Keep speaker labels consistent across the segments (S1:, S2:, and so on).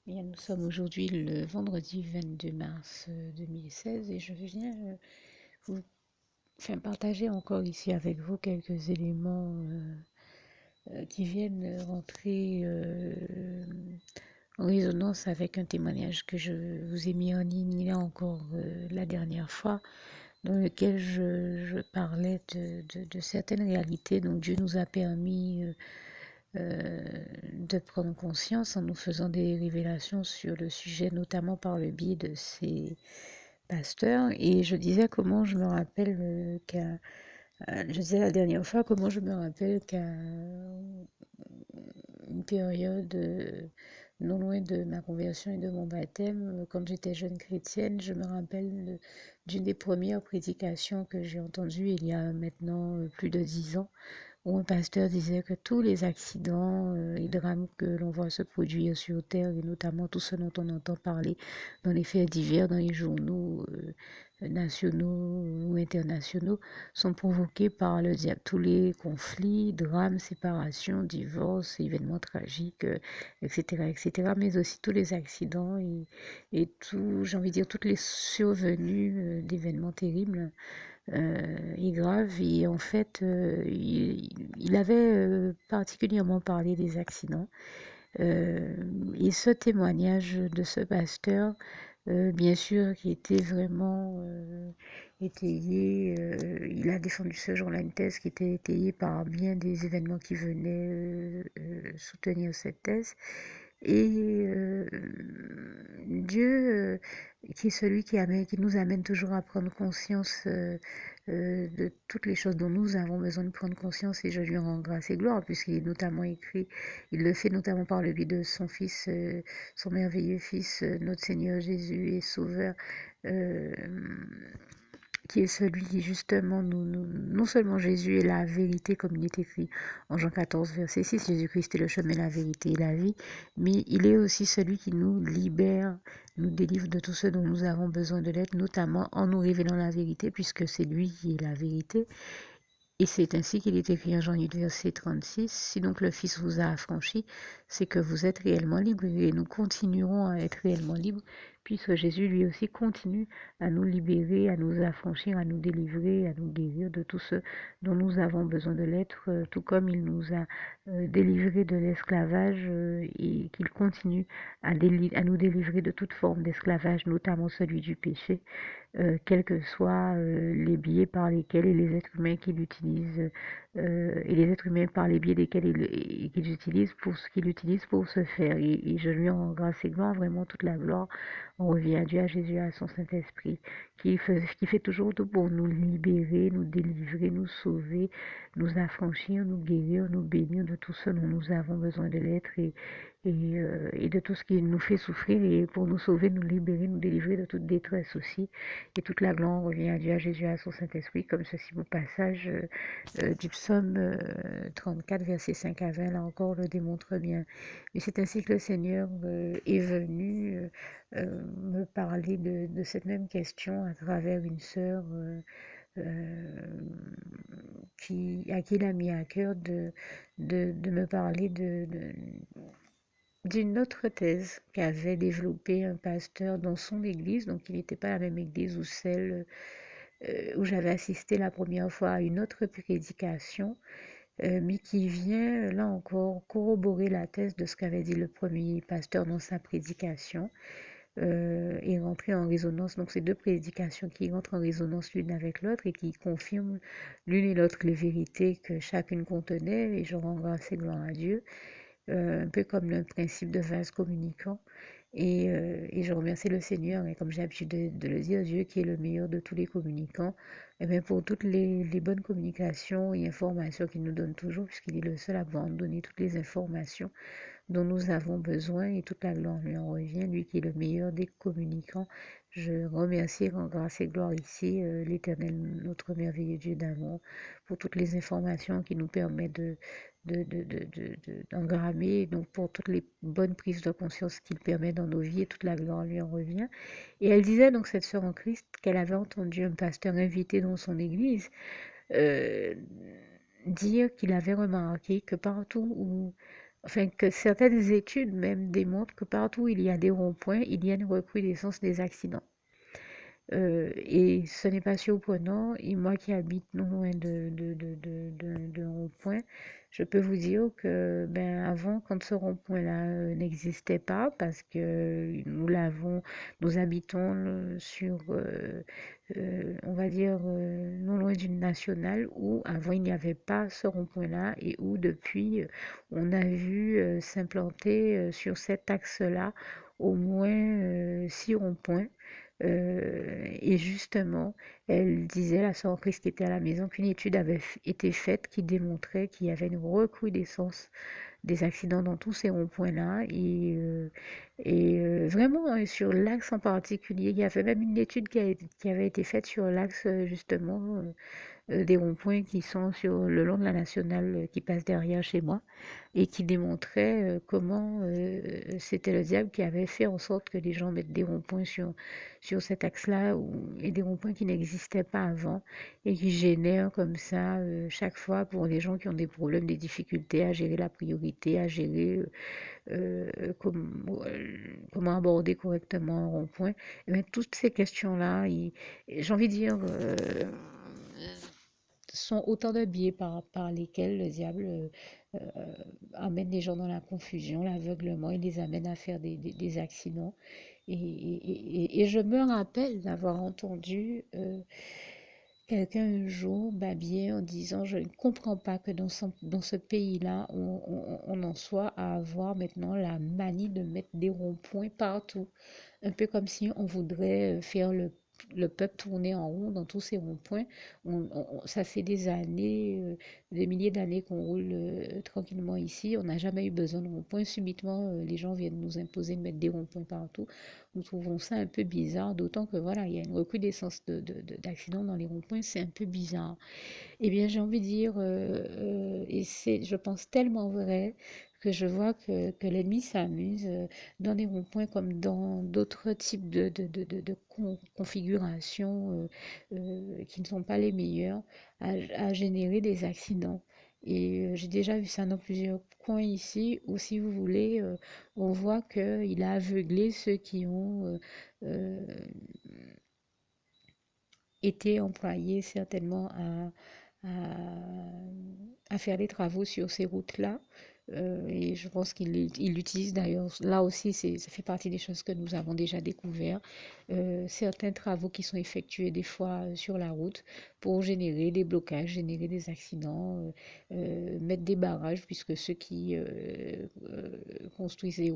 S1: Bien, nous sommes aujourd'hui le vendredi 22 mars 2016 et je viens vous partager encore ici avec vous quelques éléments qui viennent rentrer en résonance avec un témoignage que je vous ai mis en ligne là encore la dernière fois, dans lequel je parlais de certaines réalités dont Dieu nous a permis de prendre conscience en nous faisant des révélations sur le sujet, notamment par le biais de ces pasteurs. Et je disais comment je me rappelle je disais la dernière fois comment je me rappelle qu'à une période non loin de ma conversion et de mon baptême, quand j'étais jeune chrétienne, je me rappelle d'une des premières prédications que j'ai entendues il y a maintenant plus de 10 ans, où un pasteur disait que tous les accidents et drames que l'on voit se produire sur Terre, et notamment tout ce dont on entend parler dans les faits divers, dans les journaux nationaux ou internationaux, sont provoqués par le diable. Tous les conflits, drames, séparations, divorces, événements tragiques, etc., etc., mais aussi tous les accidents et tout, j'ai envie de dire, toutes les survenues d'événements terribles et grave. Et en fait, il avait particulièrement parlé des accidents. Et ce témoignage de ce pasteur, bien sûr, qui était vraiment étayé, il a défendu ce jour-là une thèse qui était étayée par bien des événements qui venaient soutenir cette thèse. Et Dieu, qui est celui qui nous amène toujours à prendre conscience de toutes les choses dont nous avons besoin de prendre conscience, et je lui rends grâce et gloire, puisqu'il est notamment écrit, il le fait notamment par le biais de son Fils, son merveilleux Fils, notre Seigneur Jésus et Sauveur, euh, qui est celui qui justement, non seulement Jésus est la vérité, comme il est écrit en Jean 14, verset 6, Jésus-Christ est le chemin, la vérité et la vie, mais il est aussi celui qui nous libère, nous délivre de tout ce dont nous avons besoin de l'être, notamment en nous révélant la vérité, puisque c'est lui qui est la vérité. Et c'est ainsi qu'il est écrit en Jean 8, verset 36, si donc le Fils vous a affranchi, c'est que vous êtes réellement libre, et nous continuerons à être réellement libres, puisque Jésus lui aussi continue à nous libérer, à nous affranchir, à nous délivrer, à nous guérir de tout ce dont nous avons besoin de l'être, tout comme il nous a délivrés de l'esclavage et qu'il continue à nous délivrer de toute forme d'esclavage, notamment celui du péché, quels que soient les biais par lesquels et les êtres humains qu'il utilise et les êtres humains par les biais desquels qu'il utilise pour ce qu'il utilise pour se faire. Et je lui rends grâce et gloire, vraiment toute la gloire. On revient à Dieu, à Jésus, à son Saint-Esprit, qui fait toujours tout pour nous libérer, nous délivrer, nous sauver, nous affranchir, nous guérir, nous bénir de tout ce dont nous avons besoin de l'être et de tout ce qui nous fait souffrir, et pour nous sauver, nous libérer, nous délivrer de toute détresse aussi. Et toute la gloire revient à Dieu, à Jésus, à son Saint-Esprit, comme ceci au passage du psaume 34, versets 5 à 20, là encore, le démontre bien. Et c'est ainsi que le Seigneur est venu me parler de cette même question à travers une sœur à qui il a mis à cœur de me parler d'une autre thèse qu'avait développée un pasteur dans son église. Donc il n'était pas la même église où celle où j'avais assisté la première fois à une autre prédication, mais qui vient là encore corroborer la thèse de ce qu'avait dit le premier pasteur dans sa prédication, et rentrer en résonance. Donc ces deux prédications qui rentrent en résonance l'une avec l'autre et qui confirment l'une et l'autre les vérités que chacune contenait, et je rends grâce et gloire à Dieu, un peu comme le principe de vase communicant. Et je remercie le Seigneur, et comme j'ai l'habitude de le dire, Dieu qui est le meilleur de tous les communicants, et bien pour toutes les bonnes communications et informations qu'il nous donne toujours, puisqu'il est le seul à pouvoir nous donner toutes les informations dont nous avons besoin, et toute la gloire lui en revient, lui qui est le meilleur des communicants. Je remercie en grâce et gloire ici l'Éternel, notre merveilleux Dieu d'amour, pour toutes les informations qui nous permettent d'engrammer, donc pour toutes les bonnes prises de conscience qu'il permet dans nos vies, et toute la gloire lui en revient. Et elle disait donc, cette sœur en Christ, qu'elle avait entendu un pasteur invité dans son église euh, dire qu'il avait remarqué que partout où enfin que certaines études même démontrent que partout où il y a des ronds-points, il y a une recrudescence des accidents. Et ce n'est pas surprenant. Et moi qui habite non loin de rond-point, je peux vous dire que ben, avant, quand ce rond-point-là n'existait pas, parce que nous habitons sur, on va dire, non loin d'une nationale où avant il n'y avait pas ce rond-point-là et où depuis on a vu s'implanter sur cet axe-là au moins 6 ronds-points. Et justement, elle disait, la sénatrice qui était à la maison, qu'une étude avait été faite qui démontrait qu'il y avait une recrudescence des accidents dans tous ces ronds-points-là. Et vraiment, sur l'axe en particulier, il y avait même une étude qui avait été faite sur l'axe, justement, des ronds-points qui sont sur le long de la nationale qui passe derrière chez moi et qui démontrait comment c'était le diable qui avait fait en sorte que les gens mettent des ronds-points sur cet axe-là et des ronds-points qui n'existaient pas avant et qui génèrent comme ça chaque fois pour les gens qui ont des problèmes, des difficultés à gérer la priorité, à gérer comment aborder correctement un rond-point. Et bien, toutes ces questions-là, j'ai envie de dire, sont autant de biais par lesquels le diable amène les gens dans la confusion, l'aveuglement et les amène à faire des accidents. Et je me rappelle d'avoir entendu quelqu'un un jour babiller en disant, je ne comprends pas que dans ce pays-là, on en soit à avoir maintenant la manie de mettre des ronds-points partout. Un peu comme si on voudrait faire le peuple tourner en rond dans tous ces ronds-points. Ça fait des années, des milliers d'années qu'on roule tranquillement ici. On n'a jamais eu besoin de ronds-points. Subitement, les gens viennent nous imposer de mettre des ronds-points partout. Nous trouvons ça un peu bizarre, d'autant que voilà, il y a une recrudescence d'accidents dans les ronds-points. C'est un peu bizarre. Eh bien, j'ai envie de dire, et c'est, je pense, tellement vrai que je vois que l'ennemi s'amuse dans des ronds-points comme dans d'autres types de configurations qui ne sont pas les meilleures à générer des accidents. Et j'ai déjà vu ça dans plusieurs coins ici, où si vous voulez, on voit qu'il a aveuglé ceux qui ont été employés certainement à faire des travaux sur ces routes-là. Et je pense qu'il l'utilise d'ailleurs. Là aussi, ça fait partie des choses que nous avons déjà découvert. Certains travaux qui sont effectués des fois sur la route pour générer des blocages, générer des accidents, mettre des barrages, puisque ceux qui construisent les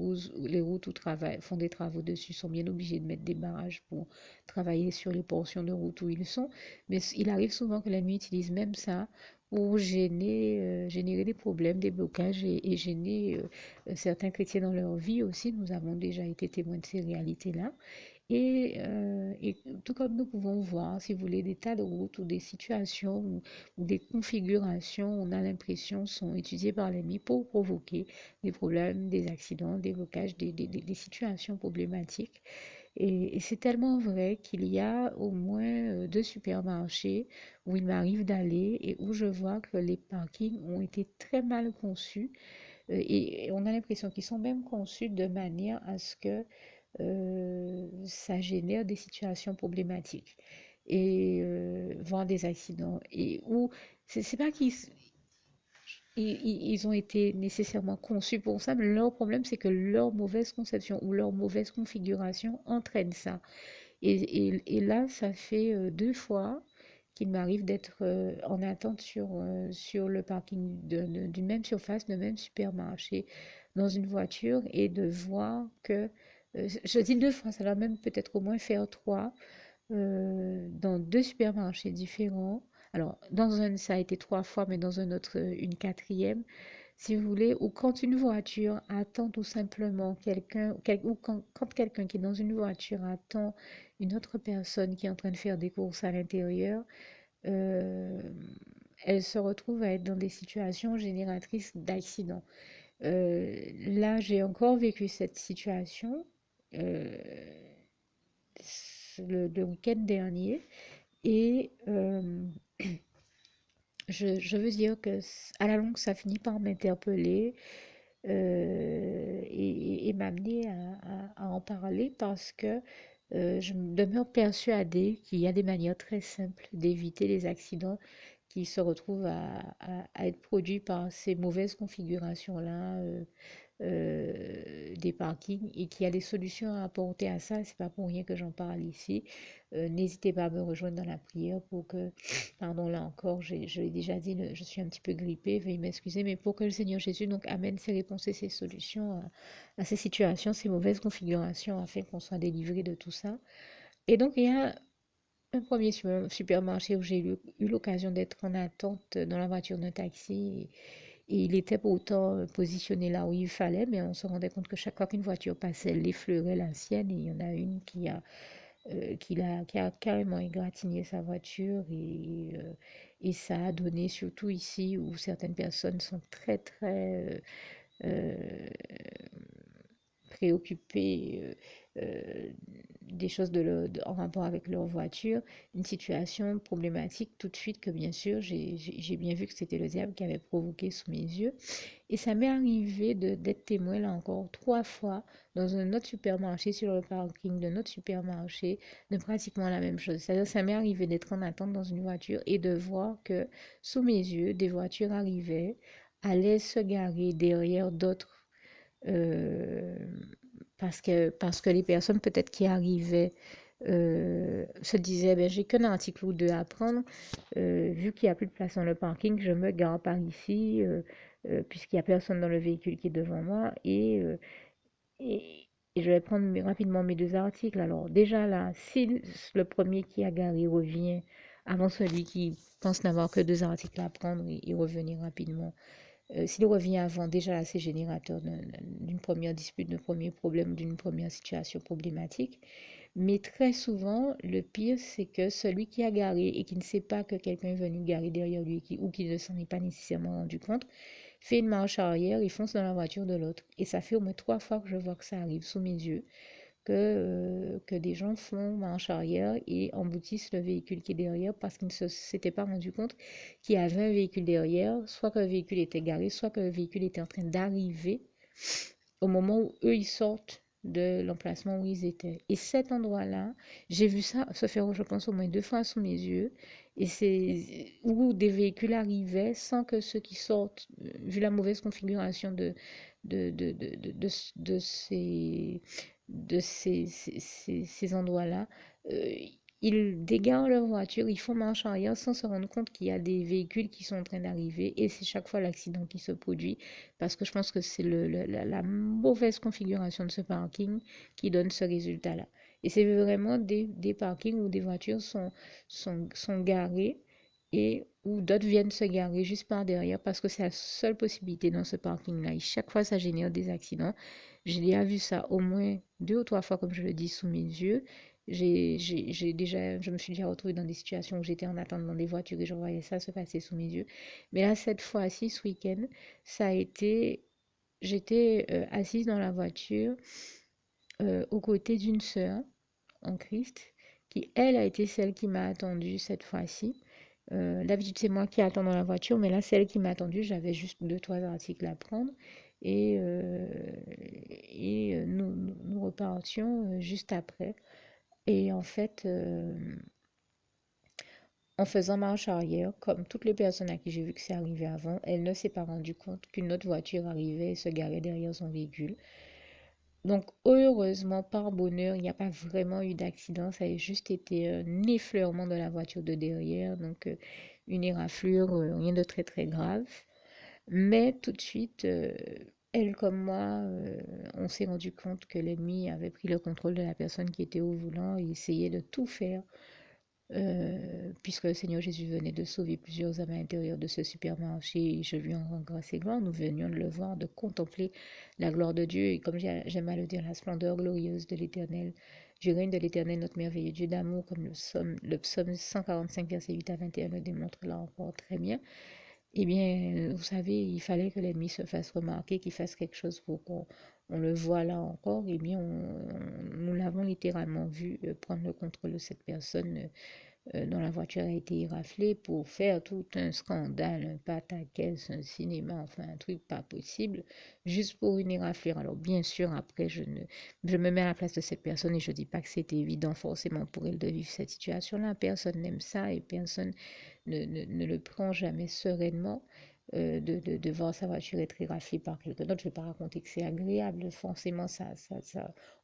S1: routes ou font des travaux dessus sont bien obligés de mettre des barrages pour travailler sur les portions de route où ils sont. Mais il arrive souvent que la nuit utilise même ça pour générer des problèmes, des blocages et gêner certains chrétiens dans leur vie aussi. Nous avons déjà été témoins de ces réalités-là. Et tout comme nous pouvons voir, si vous voulez, des tas de routes ou des situations ou des configurations, on a l'impression, sont étudiées par l'ennemi pour provoquer des problèmes, des accidents, des blocages, des situations problématiques. Et c'est tellement vrai qu'il y a au moins 2 supermarchés où il m'arrive d'aller et où je vois que les parkings ont été très mal conçus. Et on a l'impression qu'ils sont même conçus de manière à ce que ça génère des situations problématiques et voire des accidents. Et où c'est pas qu'ils ils ont été nécessairement conçus pour ça, mais leur problème, c'est que leur mauvaise conception ou leur mauvaise configuration entraîne ça. Et là, ça fait 2 fois qu'il m'arrive d'être en attente sur le parking d'une même surface, d'un même supermarché, dans une voiture, et de voir que, je dis 2 fois, ça doit même peut-être au moins faire 3, dans 2 supermarchés différents. Alors, dans un, ça a été 3 fois, mais dans un autre, une quatrième, si vous voulez, ou quand une voiture attend tout simplement quelqu'un, ou quand quelqu'un qui est dans une voiture attend une autre personne qui est en train de faire des courses à l'intérieur, euh, elle se retrouve à être dans des situations génératrices d'accidents. Là, j'ai encore vécu cette situation euh, le week-end dernier et je veux dire que à la longue, ça finit par m'interpeller. et m'amener à en parler parce que je me demeure persuadée qu'il y a des manières très simples d'éviter les accidents qui se retrouvent à être produits par ces mauvaises configurations-là des parkings et qu'il y a des solutions à apporter à ça. C'est pas pour rien que j'en parle ici. N'hésitez pas à me rejoindre dans la prière pour que, pardon, là encore, je l'ai déjà dit, je suis un petit peu grippée, veuillez m'excuser, mais pour que le Seigneur Jésus donc amène ses réponses et ses solutions à ces situations, ces mauvaises configurations, afin qu'on soit délivré de tout ça. Et donc, il y a un premier supermarché où j'ai eu l'occasion d'être en attente dans la voiture d'un taxi. Et il était pourtant positionné là où il fallait, mais on se rendait compte que chaque fois qu'une voiture passait, elle effleurait la sienne. Et il y en a une qui a carrément égratigné sa voiture. Et ça a donné, surtout ici, où certaines personnes sont très, très préoccupées des choses en rapport avec leur voiture, une situation problématique tout de suite que bien sûr j'ai bien vu que c'était le diable qui avait provoqué sous mes yeux. Et ça m'est arrivé d'être témoin là encore 3 fois dans un autre supermarché, sur le parking d'un autre supermarché, de pratiquement la même chose. C'est-à-dire ça m'est arrivé d'être en attente dans une voiture et de voir que sous mes yeux, des voitures arrivaient, allaient se garer derrière d'autres euh, parce que les personnes peut-être qui arrivaient se disaient, ben, j'ai qu'un article ou deux à prendre, vu qu'il n'y a plus de place dans le parking, je me gare par ici, puisqu'il n'y a personne dans le véhicule qui est devant moi, et, et je vais prendre rapidement mes deux articles. Alors déjà là, si le premier qui a garé revient avant celui qui pense n'avoir que deux articles à prendre et revenir rapidement, s'il revient avant, déjà là, c'est générateur d'une première dispute, d'un premier problème, d'une première situation problématique. Mais très souvent, le pire, c'est que celui qui a garé et qui ne sait pas que quelqu'un est venu garer derrière lui ou qui ne s'en est pas nécessairement rendu compte, fait une marche arrière et fonce dans la voiture de l'autre. Et ça fait au moins 3 fois que je vois que ça arrive sous mes yeux, que des gens font marche arrière et emboutissent le véhicule qui est derrière parce qu'ils ne s'étaient pas rendu compte qu'il y avait un véhicule derrière, soit que le véhicule était garé, soit que le véhicule était en train d'arriver au moment où eux, ils sortent de l'emplacement où ils étaient. Et cet endroit-là, j'ai vu ça se faire, je pense, au moins 2 fois sous mes yeux. Et c'est où des véhicules arrivaient sans que ceux qui sortent, vu la mauvaise configuration de, de, de, de, de, de ces, ces endroits-là, euh, ils dégarent leur voiture, ils font marche arrière sans se rendre compte qu'il y a des véhicules qui sont en train d'arriver. Et c'est chaque fois l'accident qui se produit parce que je pense que c'est la mauvaise configuration de ce parking qui donne ce résultat-là. Et c'est vraiment des parkings où des voitures sont garées et où d'autres viennent se garer juste par derrière parce que c'est la seule possibilité dans ce parking-là. Et chaque fois, ça génère des accidents. J'ai déjà vu ça au moins 2 ou 3 fois, comme je le dis, sous mes yeux. Je me suis déjà retrouvée dans des situations où j'étais en attente dans des voitures et je voyais ça se passer sous mes yeux. Mais là, cette fois-ci, ce week-end, ça a été, j'étais assise dans la voiture aux côtés d'une sœur en Christ qui, elle, a été celle qui m'a attendue cette fois-ci. D'habitude, c'est moi qui attends dans la voiture, mais là, celle qui m'a attendue, j'avais juste 2, 3 articles à prendre. Et, euh, nous repartions juste après. Et en fait, en faisant marche arrière, comme toutes les personnes à qui j'ai vu que c'est arrivé avant, elle ne s'est pas rendue compte qu'une autre voiture arrivait et se garait derrière son véhicule. Donc, heureusement, par bonheur, il n'y a pas vraiment eu d'accident. Ça a juste été un effleurement de la voiture de derrière. Donc, une éraflure, rien de très très grave. Mais tout de suite, elle comme moi, on s'est rendu compte que l'ennemi avait pris le contrôle de la personne qui était au volant et essayait de tout faire puisque le Seigneur Jésus venait de sauver plusieurs âmes à l'intérieur de ce supermarché, et je lui en rends grâce et gloire. Nous venions de le voir, de contempler la gloire de Dieu, et comme j'aime à le dire, la splendeur glorieuse de l'Éternel, du règne de l'Éternel, notre merveilleux Dieu d'amour, comme le psaume 145, verset 8 à 21 le démontre là encore très bien. Eh bien, vous savez, il fallait que l'ennemi se fasse remarquer, qu'il fasse quelque chose pour qu'on le voit là encore. Eh bien, nous l'avons littéralement vu prendre le contrôle de cette personne dont la voiture a été raflée pour faire tout un scandale, un pataquès, un cinéma, enfin un truc pas possible, juste pour une éraflure. Alors bien sûr, après, je me mets à la place de cette personne et je dis pas que c'était évident forcément pour elle de vivre cette situation-là. Personne n'aime ça et personne ne le prend jamais sereinement. De voir sa voiture être éraflée par quelqu'un d'autre. Je ne vais pas raconter que c'est agréable, forcément,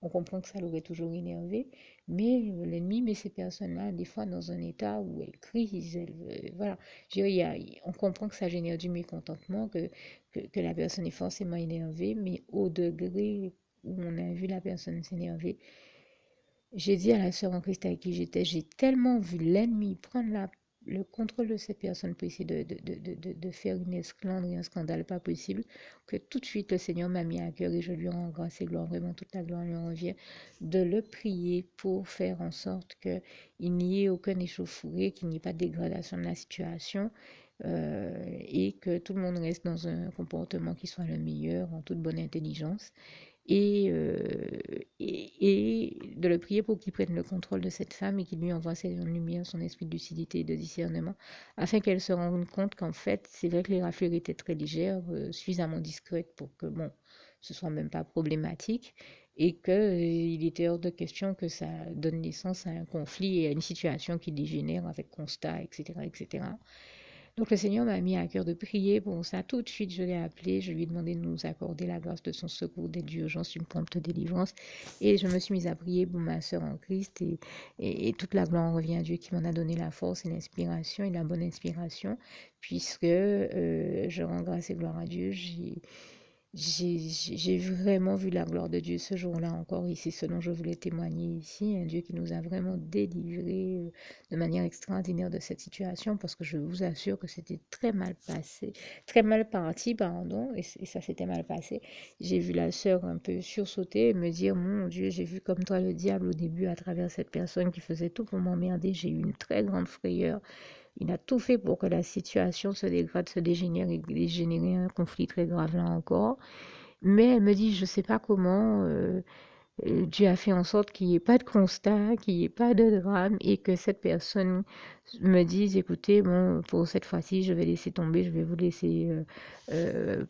S1: on comprend que ça l'aurait toujours énervé, mais l'ennemi met ces personnes-là, des fois, dans un état où elles crient, voilà. Je veux dire, on comprend que ça génère du mécontentement, que la personne est forcément énervée, mais au degré où on a vu la personne s'énerver, j'ai dit à la sœur en Christ avec qui j'étais, j'ai tellement vu l'ennemi prendre le contrôle de cette personne pour essayer de faire une esclandre et un scandale pas possible, que tout de suite le Seigneur m'a mis à cœur et je lui rends grâce et gloire, vraiment toute la gloire lui en revient, de le prier pour faire en sorte qu'il n'y ait aucun échauffouré, qu'il n'y ait pas de dégradation de la situation. Et que tout le monde reste dans un comportement qui soit le meilleur en toute bonne intelligence et, et de le prier pour qu'il prenne le contrôle de cette femme et qu'il lui envoie cette lumière, son esprit de lucidité et de discernement, afin qu'elle se rende compte qu'en fait, c'est vrai que les raflures étaient très légères, suffisamment discrètes pour que, bon, ce soit même pas problématique, et qu'il était hors de question que ça donne naissance à un conflit et à une situation qui dégénère avec constat, etc., etc. Donc le Seigneur m'a mis à cœur de prier pour ça. Tout de suite, je l'ai appelé, je lui ai demandé de nous accorder la grâce de son secours, d'aide d'urgence, une prompte délivrance. Et je me suis mise à prier pour ma sœur en Christ. Et toute la gloire revient à Dieu qui m'en a donné la force et l'inspiration et la bonne inspiration, puisque je rends grâce et gloire à Dieu. J'ai vraiment vu la gloire de Dieu ce jour-là encore ici, ce dont je voulais témoigner ici, un Dieu qui nous a vraiment délivrés de manière extraordinaire de cette situation, parce que je vous assure que c'était très mal passé, très mal parti, pardon, et ça s'était mal passé. J'ai vu la sœur un peu sursauter et me dire, mon Dieu, j'ai vu comme toi le diable au début à travers cette personne qui faisait tout pour m'emmerder, j'ai eu une très grande frayeur. Il a tout fait pour que la situation se dégrade, se dégénère et dégénérer un conflit très grave là encore. Mais elle me dit, je ne sais pas comment, Dieu a fait en sorte qu'il n'y ait pas de constat, qu'il n'y ait pas de drame et que cette personne me dise, écoutez, bon, pour cette fois-ci, je vais laisser tomber, je vais vous laisser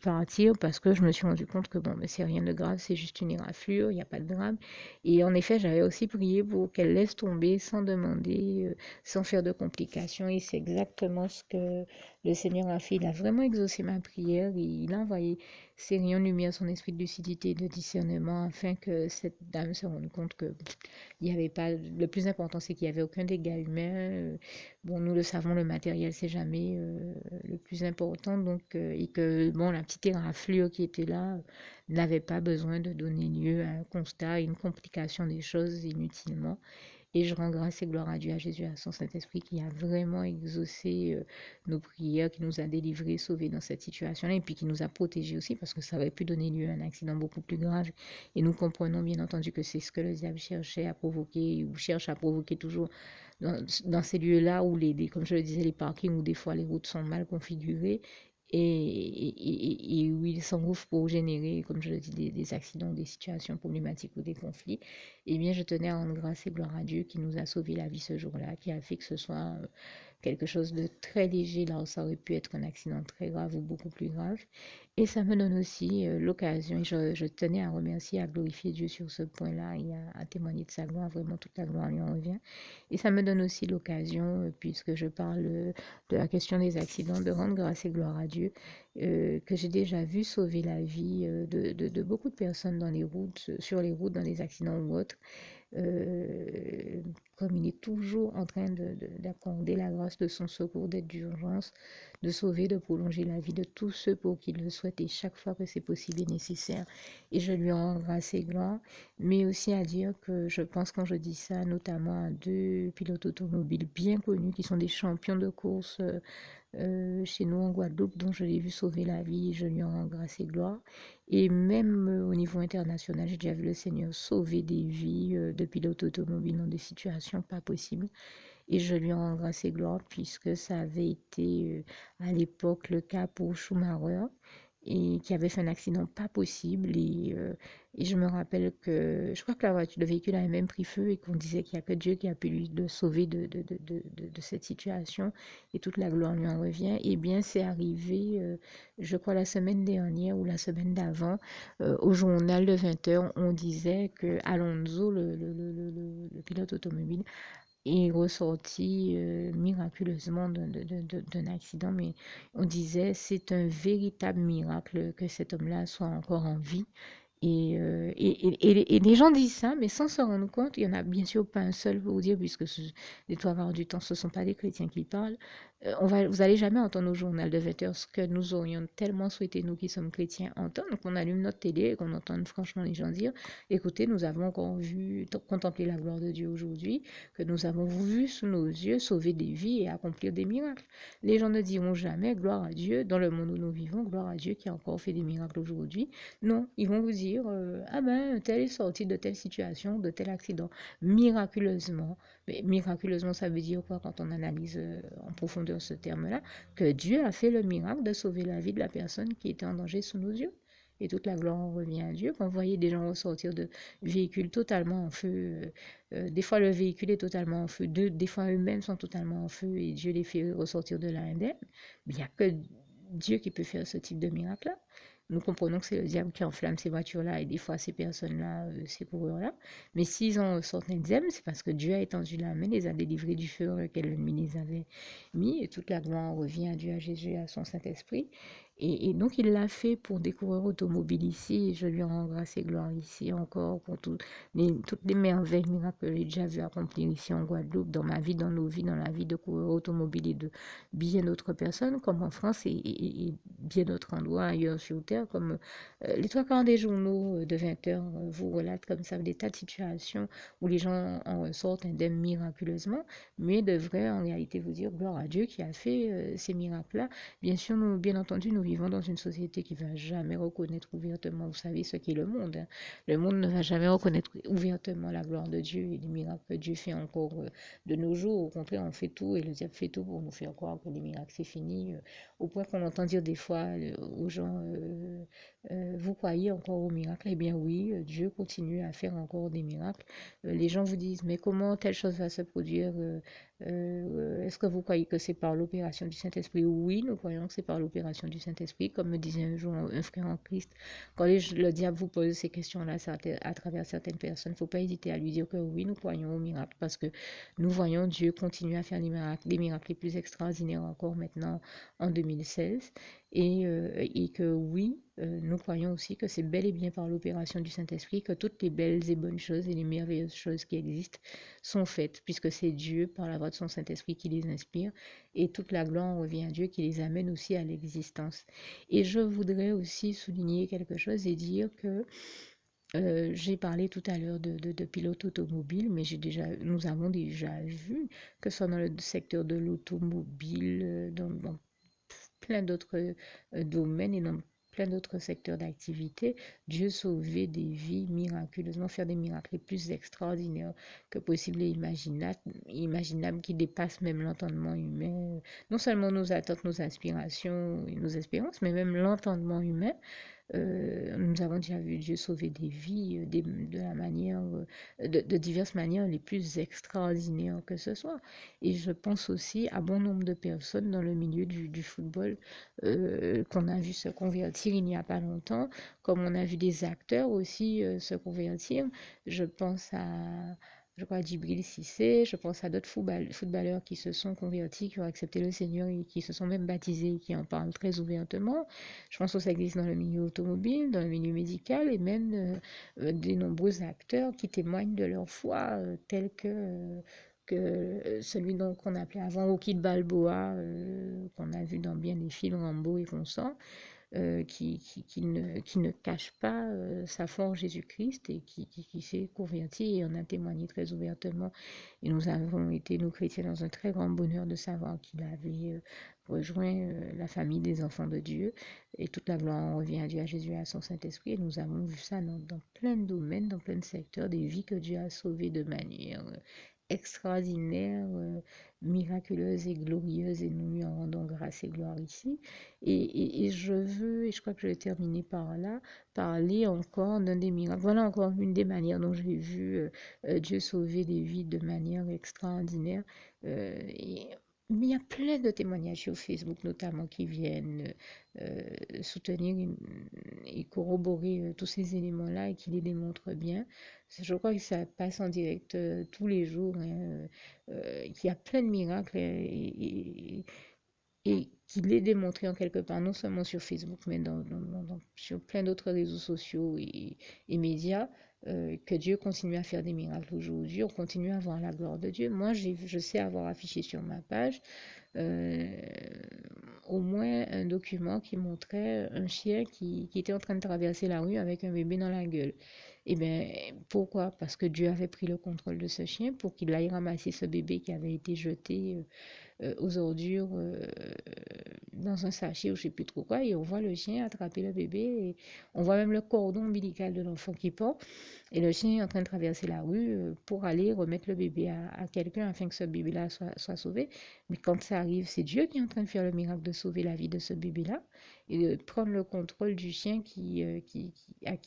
S1: partir parce que je me suis rendu compte que bon, mais c'est rien de grave, c'est juste une éraflure, il n'y a pas de drame. Et en effet, j'avais aussi prié pour qu'elle laisse tomber sans demander, sans faire de complications. Et c'est exactement ce que le Seigneur a fait. Il a vraiment exaucé ma prière et il a envoyé ses rayons de lumière, son esprit de lucidité et de discernement afin que cette dame se rende compte que il n'y avait pas. Le plus important, c'est qu'il n'y avait aucun dégât humain. Bon, nous le savons, le matériel, c'est jamais le plus important. Donc, et que bon, la petite éraflure qui était là n'avait pas besoin de donner lieu à un constat, à une complication des choses inutilement. Et je rends grâce et gloire à Dieu, à Jésus, à son Saint-Esprit qui a vraiment exaucé nos prières, qui nous a délivrés, sauvés dans cette situation-là, et puis qui nous a protégés aussi, parce que ça aurait pu donner lieu à un accident beaucoup plus grave. Et nous comprenons bien entendu que c'est ce que le diable cherchait à provoquer, ou cherche à provoquer toujours dans ces lieux-là où, comme je le disais, les parkings, où des fois les routes sont mal configurées, et où il s'engouffre pour générer, comme je le dis, des accidents, des situations problématiques ou des conflits. Eh bien, je tenais à rendre grâce et gloire à Dieu qui nous a sauvé la vie ce jour-là, qui a fait que ce soit quelque chose de très léger, là où ça aurait pu être un accident très grave ou beaucoup plus grave. Et ça me donne aussi l'occasion, et je tenais à remercier, à glorifier Dieu sur ce point-là et à témoigner de sa gloire, vraiment toute la gloire lui en revient. Et ça me donne aussi l'occasion, puisque je parle de la question des accidents, de rendre grâce et gloire à Dieu, que j'ai déjà vu sauver la vie de beaucoup de personnes dans les routes, sur les routes, dans les accidents ou autres. Euh, Comme il est toujours en train d'accorder la grâce de son secours, d'aide d'urgence, de sauver, de prolonger la vie de tous ceux pour qui le souhaitent et chaque fois que c'est possible et nécessaire. Et je lui rends grâce et gloire, mais aussi à dire que je pense quand je dis ça, notamment à deux pilotes automobiles bien connus qui sont des champions de course chez nous en Guadeloupe, dont je l'ai vu sauver la vie, je lui en rends grâce et gloire. Et même au niveau international, j'ai déjà vu le Seigneur sauver des vies de pilotes automobiles dans des situations pas possibles. Et je lui en rends grâce et gloire puisque ça avait été à l'époque le cas pour Schumacher. et qui avait fait un accident pas possible. Et je me rappelle que je crois que la voiture, le véhicule avait même pris feu et qu'on disait qu'il n'y a que Dieu qui a pu lui le sauver de cette situation et toute la gloire lui en revient. Eh bien, c'est arrivé, je crois, la semaine dernière ou la semaine d'avant, au journal de 20 heures, on disait que Alonso, le pilote automobile, est ressorti miraculeusement d'un accident, mais on disait c'est un véritable miracle que cet homme-là soit encore en vie. Et les gens disent ça, mais sans se rendre compte, il n'y en a bien sûr pas un seul pour vous dire, puisque les trois quarts du temps, ce ne sont pas des chrétiens qui parlent. Vous n'allez jamais entendre au journal de 20 heures ce que nous aurions tellement souhaité, nous qui sommes chrétiens, entendre. Donc on allume notre télé et qu'on entende franchement les gens dire, écoutez, nous avons encore vu, contempler la gloire de Dieu aujourd'hui, que nous avons vu sous nos yeux sauver des vies et accomplir des miracles. Les gens ne diront jamais, gloire à Dieu, dans le monde où nous vivons, gloire à Dieu qui a encore fait des miracles aujourd'hui. Non, ils vont vous dire, ah ben, tel est sorti de telle situation, de tel accident, miraculeusement. Mais miraculeusement, ça veut dire quoi quand on analyse en profondeur ce terme-là? Que Dieu a fait le miracle de sauver la vie de la personne qui était en danger sous nos yeux. Et toute la gloire en revient à Dieu. Quand vous voyez des gens ressortir de véhicules totalement en feu, des fois le véhicule est totalement en feu, des fois eux-mêmes sont totalement en feu et Dieu les fait ressortir de là indemne, il n'y a que Dieu qui peut faire ce type de miracle-là. Nous comprenons que c'est le diable qui enflamme ces voitures-là et des fois ces personnes-là, ces coureurs-là. Mais s'ils en sortent indemnes, c'est parce que Dieu a étendu la main, les a délivrés du feu dans lequel l'ennemi les avait mis. Et toute la gloire revient à Dieu, à Jésus, à son Saint-Esprit. Et donc il l'a fait pour des coureurs automobiles ici. Et je lui rends grâce et gloire ici encore pour toutes les merveilles, miracles que j'ai déjà vu accomplir ici en Guadeloupe, dans ma vie, dans nos vies, dans la vie de coureurs automobiles et de bien d'autres personnes, comme en France et bien d'autres endroits ailleurs sur Terre, comme les trois quarts des journaux de 20 heures vous relatent comme ça des tas de situations où les gens en ressortent indemnes miraculeusement, mais devraient en réalité vous dire gloire à Dieu qui a fait ces miracles-là. Bien sûr, bien entendu, nous vivons dans une société qui ne va jamais reconnaître ouvertement, vous savez, ce qu'est le monde. Hein. Le monde ne va jamais reconnaître ouvertement la gloire de Dieu et les miracles que Dieu fait encore de nos jours. Au contraire, on fait tout et le diable fait tout pour nous faire croire que les miracles, c'est fini. Au point qu'on entend dire des fois aux gens, vous croyez encore aux miracles? Eh bien oui, Dieu continue à faire encore des miracles. Les gens vous disent, mais comment telle chose va se produire? Est-ce que vous croyez que c'est par l'opération du Saint-Esprit? Oui, nous croyons que c'est par l'opération du Saint-Esprit. Comme me disait un jour un frère en Christ, quand le diable vous pose ces questions-là à travers certaines personnes, il ne faut pas hésiter à lui dire que oui, nous croyons aux miracles parce que nous voyons Dieu continuer à faire des miracles les plus extraordinaires encore maintenant en 2016. Et que oui, nous croyons aussi que c'est bel et bien par l'opération du Saint-Esprit que toutes les belles et bonnes choses et les merveilleuses choses qui existent sont faites, puisque c'est Dieu, par la voix de son Saint-Esprit, qui les inspire, et toute la gloire revient à Dieu qui les amène aussi à l'existence. Et je voudrais aussi souligner quelque chose et dire que j'ai parlé tout à l'heure de pilote automobile, mais nous avons déjà vu que ce soit dans le secteur de l'automobile, dans plein d'autres domaines et dans plein d'autres secteurs d'activité, Dieu sauver des vies miraculeusement, faire des miracles les plus extraordinaires que possible et imaginables qui dépassent même l'entendement humain. Non seulement nos attentes, nos aspirations et nos espérances, mais même l'entendement humain. Nous avons déjà vu Dieu sauver des vies de diverses manières les plus extraordinaires que ce soit. Et je pense aussi à bon nombre de personnes dans le milieu du football qu'on a vu se convertir il n'y a pas longtemps, comme on a vu des acteurs aussi se convertir. Je pense à je crois à Djibril Cissé, je pense à d'autres footballeurs qui se sont convertis, qui ont accepté le Seigneur et qui se sont même baptisés, qui en parlent très ouvertement. Je pense que ça existe dans le milieu automobile, dans le milieu médical et même des nombreux acteurs qui témoignent de leur foi, tels que celui qu'on appelait avant Rocky Balboa, qu'on a vu dans bien des films Rambo et consorts, qui ne cache pas sa foi en Jésus-Christ et qui s'est converti et en a témoigné très ouvertement. Et nous avons été, nous chrétiens, dans un très grand bonheur de savoir qu'il avait rejoint la famille des enfants de Dieu. Et toute la gloire en revient à Dieu, à Jésus et à son Saint-Esprit. Et nous avons vu ça dans plein de domaines, dans plein de secteurs, des vies que Dieu a sauvées de manière extraordinaire, miraculeuse et glorieuse, et nous lui en rendons grâce et gloire ici. Et je veux, et je crois que je vais terminer par là, parler encore d'un des miracles. Voilà encore une des manières dont j'ai vu Dieu sauver des vies de manière extraordinaire. Et mais il y a plein de témoignages sur Facebook, notamment, qui viennent soutenir et corroborer tous ces éléments-là et qui les démontrent bien. Je crois que ça passe en direct tous les jours, hein, qu'il y a plein de miracles et qu'il est démontré en quelque part, non seulement sur Facebook, mais sur plein d'autres réseaux sociaux et médias, que Dieu continue à faire des miracles aujourd'hui. On continue à voir la gloire de Dieu. Moi, je sais avoir affiché sur ma page euh, au moins un document qui montrait un chien qui était en train de traverser la rue avec un bébé dans la gueule. Et bien, pourquoi? Parce que Dieu avait pris le contrôle de ce chien pour qu'il aille ramasser ce bébé qui avait été jeté aux ordures dans un sachet ou je sais plus trop quoi. Et on voit le chien attraper le bébé et on voit même le cordon ombilical de l'enfant qui porte. Et le chien est en train de traverser la rue pour aller remettre le bébé à quelqu'un afin que ce bébé-là soit sauvé. Mais quand ça arrive, c'est Dieu qui est en train de faire le miracle de sauver la vie de ce bébé-là et de prendre le contrôle du chien à qui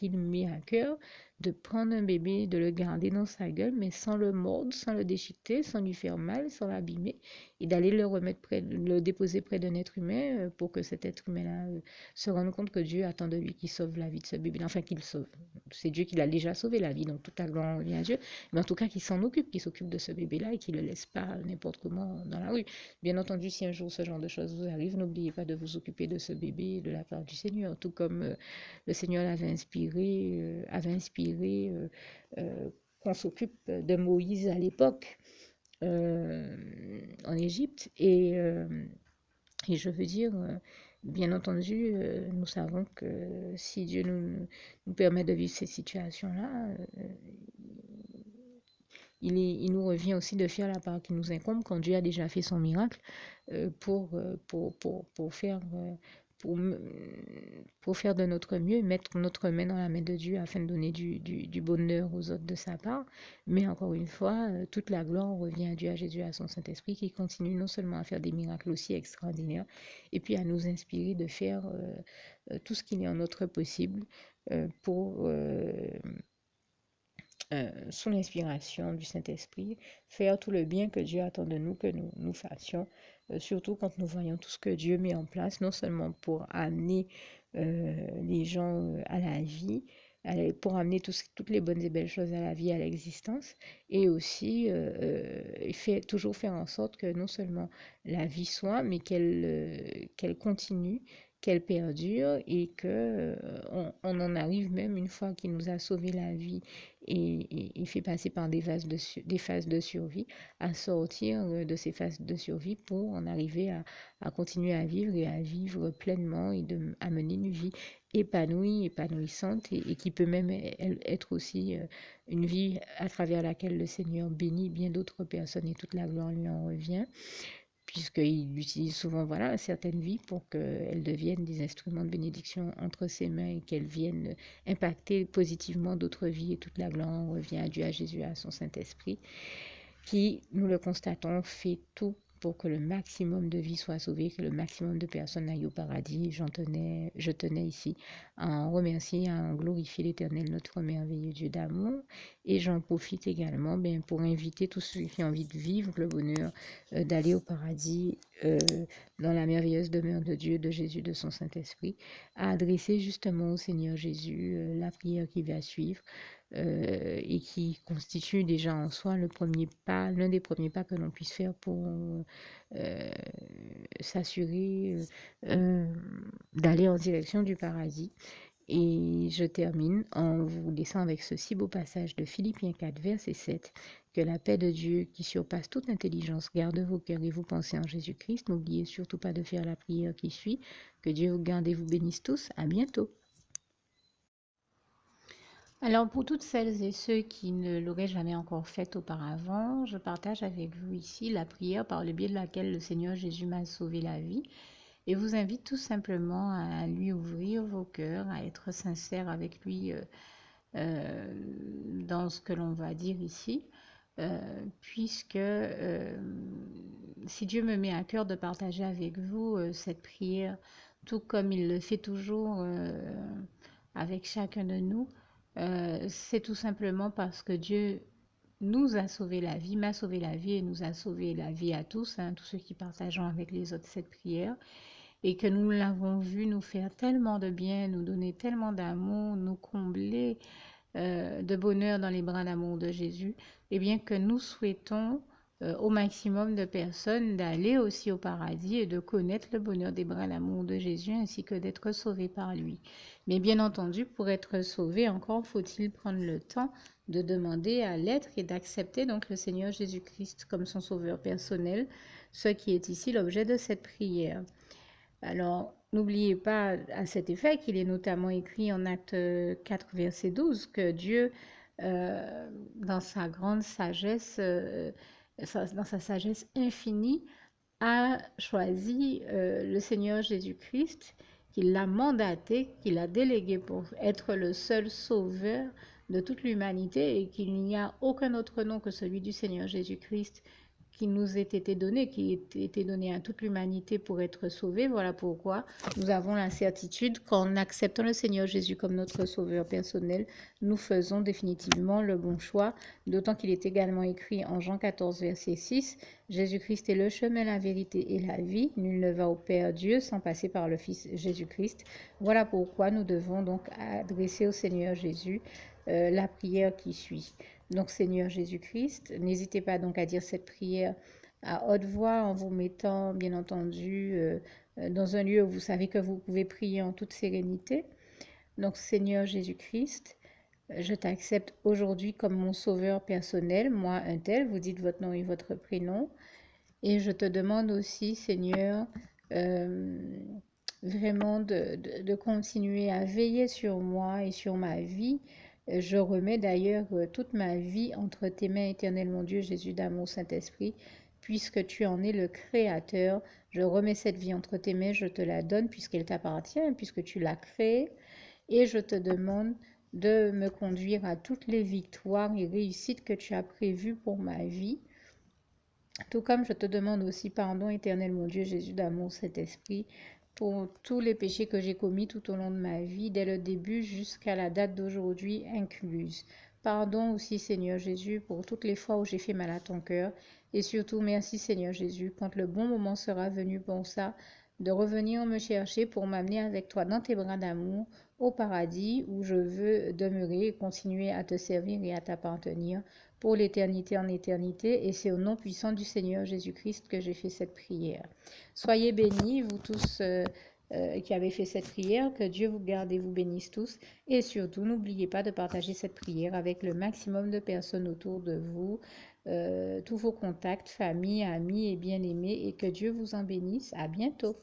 S1: il met à cœur de prendre un bébé, de le garder dans sa gueule, mais sans le mordre, sans le déchiqueter, sans lui faire mal, sans l'abîmer, et d'aller le déposer près d'un être humain pour que cet être humain-là se rende compte que Dieu attend de lui qu'il sauve la vie de ce bébé, enfin qu'il sauve. C'est Dieu qui l'a déjà sauvé la vie, donc toute la gloire revient à Dieu, mais en tout cas qu'il s'en occupe, qu'il s'occupe de ce bébé-là et qu'il ne le laisse pas n'importe comment dans la rue. Bien entendu, si un jour ce genre de choses vous arrive, n'oubliez pas de vous occuper de ce bébé de la part du Seigneur, tout comme le Seigneur avait inspiré qu'on s'occupe de Moïse à l'époque en Égypte. Et je veux dire, bien entendu, nous savons que si Dieu nous permet de vivre ces situations-là, il nous revient aussi de faire la part qui nous incombe quand Dieu a déjà fait son miracle pour faire, pour, pour faire de notre mieux, mettre notre main dans la main de Dieu afin de donner du bonheur aux autres de sa part. Mais encore une fois, toute la gloire revient à Dieu, à Jésus, à son Saint-Esprit qui continue non seulement à faire des miracles aussi extraordinaires, et puis à nous inspirer de faire tout ce qu'il est en notre possible pour sous l'inspiration du Saint-Esprit, faire tout le bien que Dieu attend de nous que nous fassions, surtout quand nous voyons tout ce que Dieu met en place, non seulement pour amener les gens à la vie, pour amener toutes les bonnes et belles choses à la vie, à l'existence, et aussi toujours faire en sorte que non seulement la vie soit, mais qu'elle continue, qu'elle perdure et que on en arrive même une fois qu'il nous a sauvé la vie et fait passer par des phases de survie, à sortir de ces phases de survie pour en arriver à continuer à vivre et à vivre pleinement et à mener une vie épanouie, épanouissante et qui peut même être aussi une vie à travers laquelle le Seigneur bénit bien d'autres personnes et toute la gloire lui en revient puisqu'il utilise souvent voilà, certaines vies pour qu'elles deviennent des instruments de bénédiction entre ses mains et qu'elles viennent impacter positivement d'autres vies et toute la gloire revient à Dieu, à Jésus, à son Saint-Esprit qui, nous le constatons, fait tout pour que le maximum de vies soient sauvées, que le maximum de personnes aillent au paradis. Je tenais ici à en remercier, à en glorifier l'Éternel, notre merveilleux Dieu d'amour. Et j'en profite également pour inviter tous ceux qui ont envie de vivre le bonheur d'aller au paradis dans la merveilleuse demeure de Dieu, de Jésus, de son Saint-Esprit, à adresser justement au Seigneur Jésus la prière qui va suivre et qui constitue déjà en soi le premier pas, l'un des premiers pas que l'on puisse faire pour s'assurer d'aller en direction du paradis. Et je termine en vous laissant avec ce si beau passage de Philippiens 4, verset 7. Que la paix de Dieu, qui surpasse toute intelligence, garde vos cœurs et vos pensées en Jésus-Christ. N'oubliez surtout pas de faire la prière qui suit. Que Dieu vous garde et vous bénisse tous. À bientôt. Alors pour toutes celles et ceux qui ne l'auraient jamais encore fait auparavant, je partage avec vous ici la prière par le biais de laquelle le Seigneur Jésus m'a sauvé la vie et vous invite tout simplement à lui ouvrir vos cœurs, à être sincère avec lui dans ce que l'on va dire ici. puisque si Dieu me met à cœur de partager avec vous cette prière, tout comme il le fait toujours avec chacun de nous, c'est tout simplement parce que Dieu nous a sauvé la vie, m'a sauvé la vie et nous a sauvé la vie à tous, hein, tous ceux qui partageons avec les autres cette prière, et que nous l'avons vu nous faire tellement de bien, nous donner tellement d'amour, nous combler de bonheur dans les bras d'amour de Jésus, et bien que nous souhaitons au maximum de personnes d'aller aussi au paradis et de connaître le bonheur des bras d'amour de Jésus ainsi que d'être sauvés par lui. Mais bien entendu, pour être sauvé, encore faut-il prendre le temps de demander à l'être et d'accepter donc le Seigneur Jésus-Christ comme son sauveur personnel, ce qui est ici l'objet de cette prière. Alors, n'oubliez pas à cet effet qu'il est notamment écrit en Acte 4, verset 12, que Dieu, dans sa grande sagesse, dans sa sagesse infinie, a choisi le Seigneur Jésus-Christ, qu'il l'a mandaté, qu'il a délégué pour être le seul sauveur de toute l'humanité et qu'il n'y a aucun autre nom que celui du Seigneur Jésus-Christ qui nous ait été donné, qui ait été donné à toute l'humanité pour être sauvé. Voilà pourquoi nous avons la certitude qu'en acceptant le Seigneur Jésus comme notre sauveur personnel, nous faisons définitivement le bon choix, d'autant qu'il est également écrit en Jean 14, verset 6, Jésus-Christ est le chemin, la vérité et la vie. Nul ne va au Père Dieu sans passer par le Fils Jésus-Christ. Voilà pourquoi nous devons donc adresser au Seigneur Jésus la prière qui suit. Donc Seigneur Jésus-Christ, n'hésitez pas donc à dire cette prière à haute voix en vous mettant bien entendu dans un lieu où vous savez que vous pouvez prier en toute sérénité. Donc Seigneur Jésus-Christ, je t'accepte aujourd'hui comme mon sauveur personnel, moi un tel, vous dites votre nom et votre prénom. Et je te demande aussi, Seigneur, vraiment de continuer à veiller sur moi et sur ma vie. Je remets d'ailleurs toute ma vie entre tes mains, éternel mon Dieu, Jésus d'amour, Saint-Esprit, puisque tu en es le Créateur. Je remets cette vie entre tes mains, je te la donne puisqu'elle t'appartient, puisque tu l'as créée. Et je te demande de me conduire à toutes les victoires et réussites que tu as prévues pour ma vie. Tout comme je te demande aussi pardon, éternel mon Dieu, Jésus d'amour, Saint-Esprit, pour tous les péchés que j'ai commis tout au long de ma vie, dès le début jusqu'à la date d'aujourd'hui incluse. Pardon aussi, Seigneur Jésus, pour toutes les fois où j'ai fait mal à ton cœur. Et surtout, merci, Seigneur Jésus, quand le bon moment sera venu pour ça, de revenir me chercher pour m'amener avec toi dans tes bras d'amour au paradis où je veux demeurer et continuer à te servir et à t'appartenir pour l'éternité en éternité. Et c'est au nom puissant du Seigneur Jésus-Christ que j'ai fait cette prière. Soyez bénis, vous tous qui avez fait cette prière, que Dieu vous garde et vous bénisse tous. Et surtout, n'oubliez pas de partager cette prière avec le maximum de personnes autour de vous, tous vos contacts, famille, amis et bien-aimés, et que Dieu vous en bénisse. À bientôt.